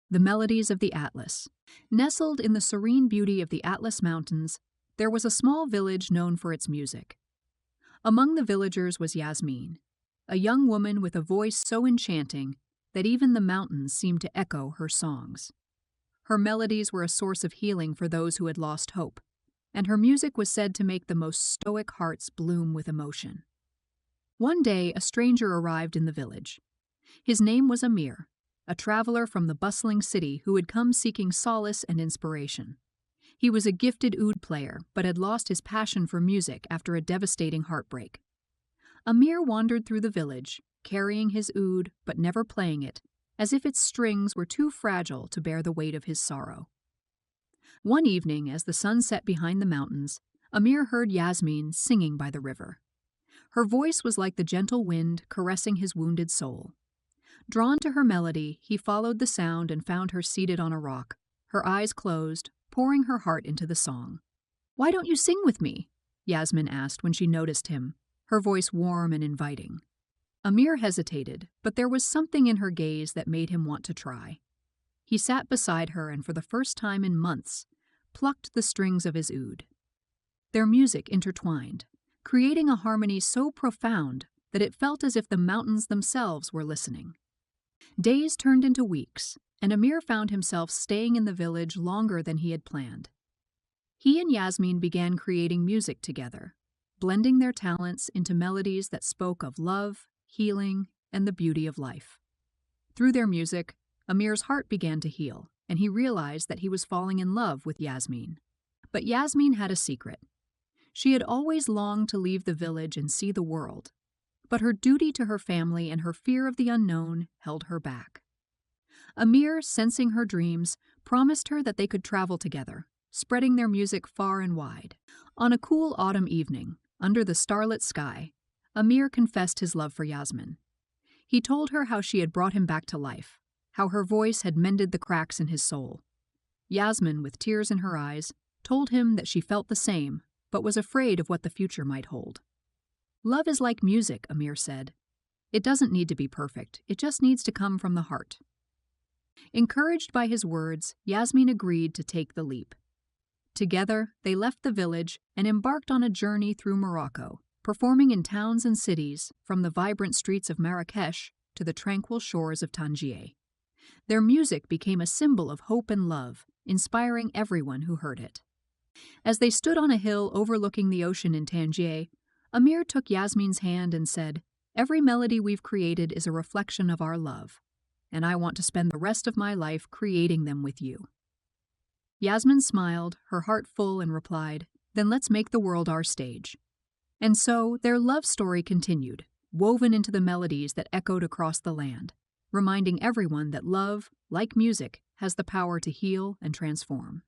the Melodies of the Atlas. Nestled in the serene beauty of the Atlas Mountains, there was a small village known for its music. Among the villagers was Yasmin, a young woman with a voice so enchanting that even the mountains seemed to echo her songs. Her melodies were a source of healing for those who had lost hope, and her music was said to make the most stoic hearts bloom with emotion. One day, a stranger arrived in the village. His name was Amir, a traveler from the bustling city who had come seeking solace and inspiration. He was a gifted oud player, but had lost his passion for music after a devastating heartbreak. Amir wandered through the village, carrying his oud but never playing it, as if its strings were too fragile to bear the weight of his sorrow. One evening, as the sun set behind the mountains, Amir heard Yasmin singing by the river. Her voice was like the gentle wind caressing his wounded soul. Drawn to her melody, he followed the sound and found her seated on a rock, her eyes closed, pouring her heart into the song. "Why don't you sing with me?" Yasmin asked when she noticed him, her voice warm and inviting. Amir hesitated, but there was something in her gaze that made him want to try. He sat beside her and for the first time in months, plucked the strings of his oud. Their music intertwined, creating a harmony so profound that it felt as if the mountains themselves were listening. Days turned into weeks, and Amir found himself staying in the village longer than he had planned. He and Yasmin began creating music together, blending their talents into melodies that spoke of love, healing, and the beauty of life. Through their music, Amir's heart began to heal, and he realized that he was falling in love with Yasmin. But Yasmin had a secret. She had always longed to leave the village and see the world, but her duty to her family and her fear of the unknown held her back. Amir, sensing her dreams, promised her that they could travel together, spreading their music far and wide. On a cool autumn evening, under the starlit sky, Amir confessed his love for Yasmin. He told her how she had brought him back to life, how her voice had mended the cracks in his soul. Yasmin, with tears in her eyes, told him that she felt the same, but was afraid of what the future might hold. "Love is like music," Amir said. "It doesn't need to be perfect, it just needs to come from the heart." Encouraged by his words, Yasmin agreed to take the leap. Together, they left the village and embarked on a journey through Morocco, performing in towns and cities, from the vibrant streets of Marrakesh to the tranquil shores of Tangier. Their music became a symbol of hope and love, inspiring everyone who heard it. As they stood on a hill overlooking the ocean in Tangier, Amir took Yasmin's hand and said, "Every melody we've created is a reflection of our love, and I want to spend the rest of my life creating them with you." Yasmin smiled, her heart full, and replied, "Then let's make the world our stage." And so their love story continued, woven into the melodies that echoed across the land, reminding everyone that love, like music, has the power to heal and transform.